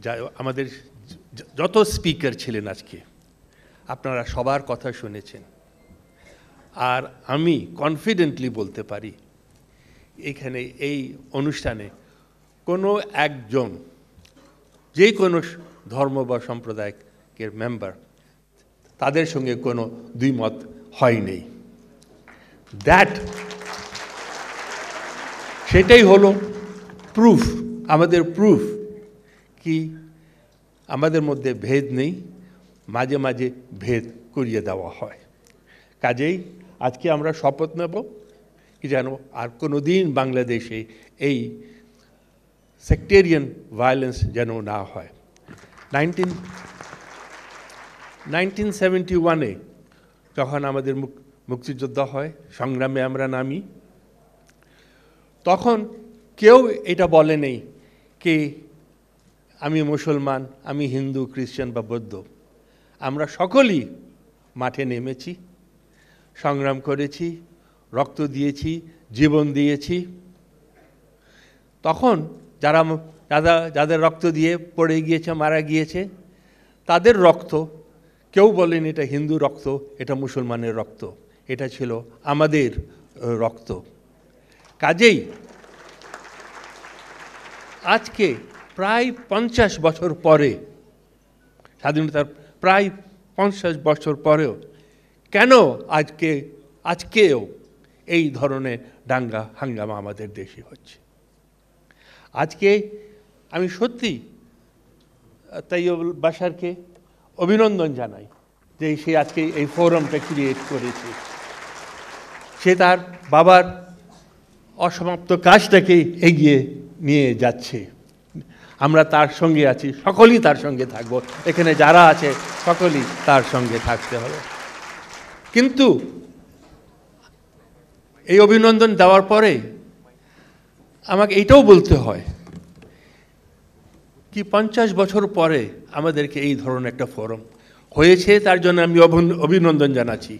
যা আমাদের যত স্পিকার ছিলেন আজকে আপনারা সবার কথা শুনেছেন, আর আমি কনফিডেন্টলি বলতে পারি এখানে এই অনুষ্ঠানে কোনো একজন যে কোনো ধর্ম বা সম্প্রদায়ের মেম্বার তাদের সঙ্গে কোনো দ্বিমত হয়নি। সেটাই হলো প্রুফ, আমাদের প্রুফ কি আমাদের মধ্যে ভেদ নেই, মাঝে মাঝে ভেদ করিয়ে দেওয়া হয়। কাজেই আজকে আমরা শপথ নেব কি যেন আর কোনো দিন বাংলাদেশে এই সেক্টেরিয়ান ভায়োলেন্স যেন না হয়। 1971-এ যখন আমাদের মুক্তিযুদ্ধ হয়, সংগ্রামে আমরা নামি, তখন কেউ এটা বলে নেই কি আমি মুসলমান, আমি হিন্দু, খ্রিস্টান বা বৌদ্ধ। আমরা সকলেই মাঠে নেমেছি, সংগ্রাম করেছি, রক্ত দিয়েছি, জীবন দিয়েছি। তখন যাদের রক্ত দিয়ে পড়ে গিয়েছে, মারা গিয়েছে, তাদের রক্ত কেউ বলেন এটা হিন্দু রক্ত, এটা মুসলমানের রক্ত, এটা ছিল আমাদের রক্ত। কাজেই আজকে প্রায় 50 বছর পরে, স্বাধীনতার প্রায় 50 বছর পরেও কেন আজকেও এই ধরনের দাঙ্গা হাঙ্গামা আমাদের দেশে হচ্ছে? আজকে আমি সত্যি তাইয়ুবুল বাশারকে অভিনন্দন জানাই যে সে আজকে এই ফোরামটা ক্রিয়েট করেছে। সে তার বাবার অসমাপ্ত কাজটাকে এগিয়ে নিয়ে যাচ্ছে। আমরা তার সঙ্গে আছি, সকলেই তার সঙ্গে থাকবো, এখানে যারা আছে সকলেই তার সঙ্গে থাকতে হবে। কিন্তু এই অভিনন্দন দেওয়ার পরে আমাকে এইটাও বলতে হয় কি 50 বছর পরে আমাদেরকে এই ধরনের একটা ফোরাম হয়েছে, তার জন্য আমি অভিনন্দন জানাচ্ছি।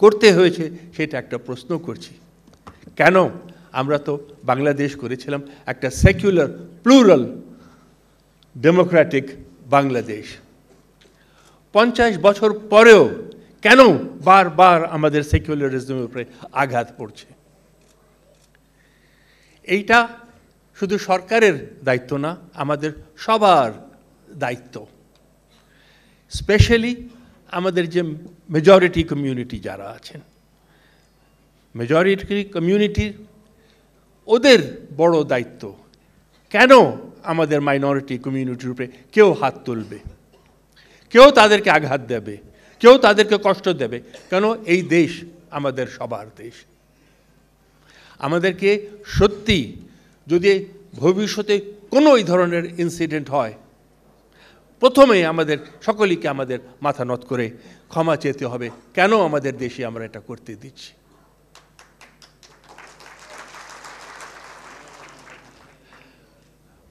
করতে হয়েছে সেটা একটা প্রশ্ন করছি, কেন? আমরা তো বাংলাদেশ করেছিলাম একটা সেকুলার প্লুরাল ডেমোক্রেটিক বাংলাদেশ। 50 বছর পরেও কেন বারবার আমাদের সেকুলারিজমের উপরে আঘাত পড়ছে? এইটা শুধু সরকারের দায়িত্ব না, আমাদের সবার দায়িত্ব। স্পেশালি আমাদের যে মেজরিটি কমিউনিটি যারা আছেন, মেজরিটি কমিউনিটি ওদের বড় দায়িত্ব। কেন আমাদের মাইনরিটি কমিউনিটির উপরে কেউ হাত তুলবে, কেউ তাদেরকে আঘাত দেবে, কেউ তাদেরকে কষ্ট দেবে? কেন? এই দেশ আমাদের সবার দেশ। আমাদেরকে সত্যি যদি ভবিষ্যতে কোনো এই ধরনের ইনসিডেন্ট হয়, প্রথমে আমাদের সকলকে আমাদের মাথা নত করে ক্ষমা চেতে হবে, কেন আমাদের দেশে আমরা এটা করতে দিচ্ছি।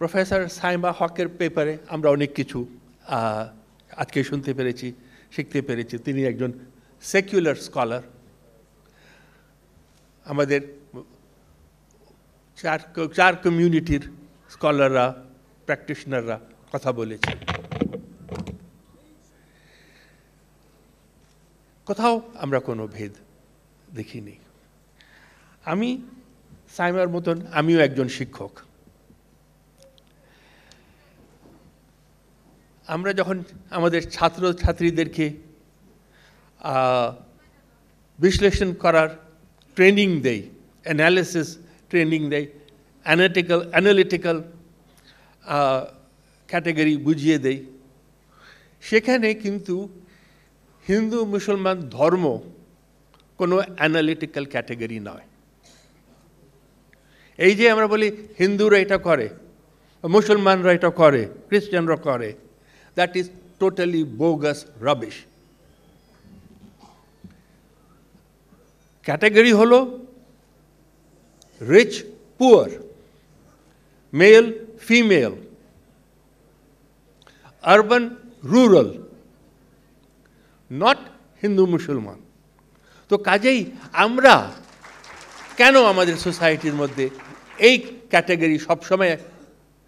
প্রফেসর সাইমা হকের পেপারে আমরা অনেক কিছু আজকে শুনতে পেরেছি, শিখতে পেরেছি। তিনি একজন সেকুলার স্কলার। আমাদের চার কমিউনিটির স্কলাররা, প্র্যাকটিশনাররা কথা বলেছে। কোথাও আমরা কোনো ভেদ দেখিনি। আমি সাইমার মতন আমিও একজন শিক্ষক। আমরা যখন আমাদের ছাত্রছাত্রীদেরকে বিশ্লেষণ করার ট্রেনিং দেই, অ্যানালিসিস ট্রেনিং দেই, অ্যানালিটিক্যাল ক্যাটাগরি বুঝিয়ে দেই, সেখানে কিন্তু হিন্দু মুসলমান ধর্ম কোনো অ্যানালিটিক্যাল ক্যাটাগরি নয়। এই যে আমরা বলি হিন্দুরা এটা করে, মুসলমানরা এটা করে, খ্রিস্টানরা করে, that is totally bogus rubbish. Category holo rich, poor, male, female, urban, rural, not Hindu Musliman. তো কাজেই আমরা কেন আমাদের সোসাইটির মধ্যে এই ক্যাটাগরি সবসময়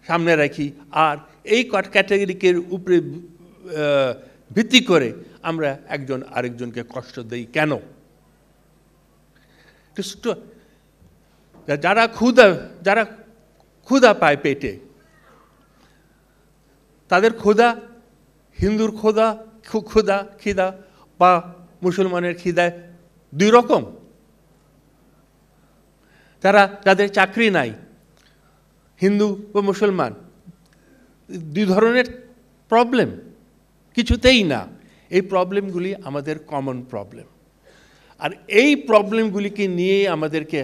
সামনে রাখি আর এই ক্যাটাগরিকে উপরে ভিত্তি করে আমরা একজন আরেকজনকে কষ্ট দেই কেন? যারা ক্ষুধা পায় পেটে, তাদের ক্ষুধা, হিন্দুর খিদা বা মুসলমানের খিদায় দুই রকম। যাদের চাকরি নাই, হিন্দু বা মুসলমান, দুই ধরনের প্রবলেম, কিছুতেই না। এই প্রবলেমগুলি আমাদের কমন প্রবলেম, আর এই প্রবলেমগুলিকে নিয়ে আমাদেরকে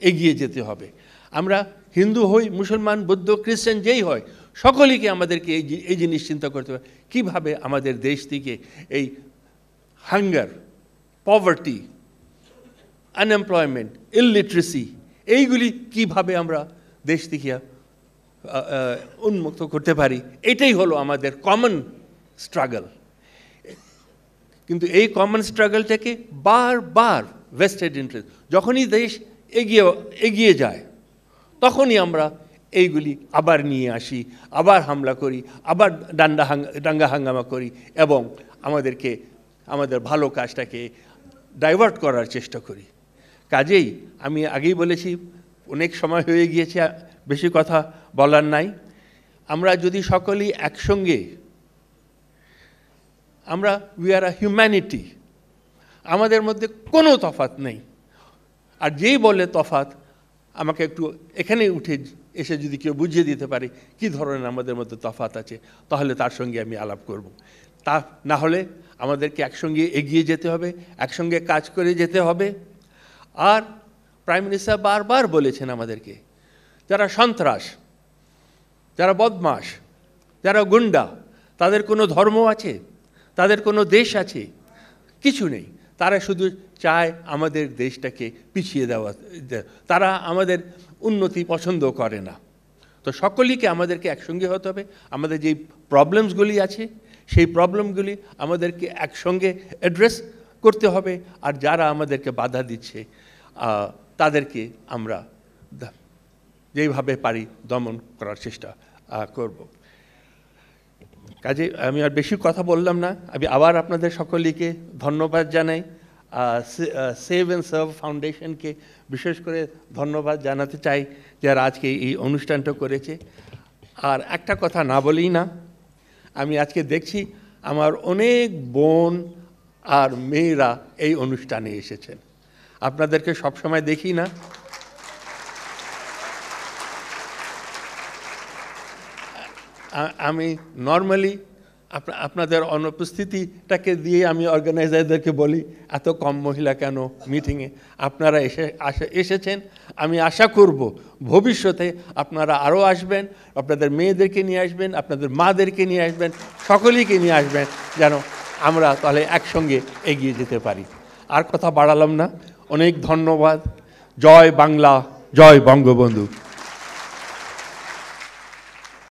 এগিয়ে যেতে হবে। আমরা হিন্দু হই, মুসলমান, বৌদ্ধ, খ্রিস্টান যেই হয়, সকলেকে আমাদেরকে এই জিনিস চিন্তা করতে হবে, কীভাবে আমাদের দেশ থেকে এই হাঙ্গার, পভার্টি, আনএমপ্লয়মেন্ট, ইলিটারেসি, এইগুলি কিভাবে আমরা দেশ থেকে উন্মুক্ত করতে পারি। এটাই হলো আমাদের কমন স্ট্রাগল। কিন্তু এই কমন স্ট্রাগলটাকে বারবার ভেস্টেড ইন্টারেস্ট, যখনই দেশ এগিয়ে যায়, তখনই আমরা এইগুলি আবার নিয়ে আসি, আবার হামলা করি, আবার দাঙ্গা হাঙ্গামা করি এবং আমাদের ভালো কাজটাকে ডাইভার্ট করার চেষ্টা করি। কাজেই আমি আগেই বলেছি, অনেক সময় হয়ে গিয়েছে, বেশি কথা বলার নাই। আমরা যদি সকলেই একসঙ্গে, উই আর আ হিউম্যানিটি, আমাদের মধ্যে কোনো তফাৎ নেই। আর যেই বলে তফাৎ, আমাকে একটু এখানে উঠে এসে যদি কেউ বুঝিয়ে দিতে পারে কী ধরনের আমাদের মধ্যে তফাৎ আছে, তাহলে তার সঙ্গে আমি আলাপ করব। তা না হলে আমাদেরকে একসঙ্গে এগিয়ে যেতে হবে, একসঙ্গে কাজ করে যেতে হবে। আর প্রাইম মিনিস্টার বারবার বলেছেন আমাদেরকে, যারা সন্ত্রাস, যারা বদমাশ, যারা গুন্ডা, তাদের কোনো ধর্ম আছে, তাদের কোনো দেশ আছে? কিছু নেই। তারা শুধু চায় আমাদের দেশটাকে পিছিয়ে দেওয়া, তারা আমাদের উন্নতি পছন্দ করে না। তো সকলেকে আমাদেরকে একসঙ্গে হতে হবে। আমাদের যেই প্রবলেমসগুলি আছে, সেই প্রবলেমগুলি আমাদেরকে একসঙ্গে অ্যাড্রেস করতে হবে। আর যারা আমাদেরকে বাধা দিচ্ছে, তাদেরকে আমরা যেইভাবে পারি দমন করার চেষ্টা করব। কাজে আমি আর বেশি কথা বললাম না। আমি আবার আপনাদের সকলকে ধন্যবাদ জানাই। সেভ অ্যান্ড সার্ভ ফাউন্ডেশনকে বিশেষ করে ধন্যবাদ জানাতে চাই, যারা আজকে এই অনুষ্ঠানটা করেছে। আর একটা কথা না বলেই না, আমি আজকে দেখছি আমার অনেক বোন আর মেয়েরা এই অনুষ্ঠানে এসেছেন। আপনাদেরকে সবসময় দেখি না। আমি নর্মালি আপনাদের অনুপস্থিতিটাকে দিয়ে আমি অর্গানাইজারদেরকে বলি, এত কম মহিলা কেন মিটিংয়ে? আপনারা এসেছেন। আমি আশা করব ভবিষ্যতে আপনারা আরও আসবেন, আপনাদের মেয়েদেরকে নিয়ে আসবেন, আপনাদের মাদেরকে নিয়ে আসবেন, সকলেইকে নিয়ে আসবেন, যেন আমরা তাহলে একসঙ্গে এগিয়ে যেতে পারি। আর কথা বাড়ালাম না, অনেক ধন্যবাদ। জয় বাংলা, জয় বঙ্গবন্ধু।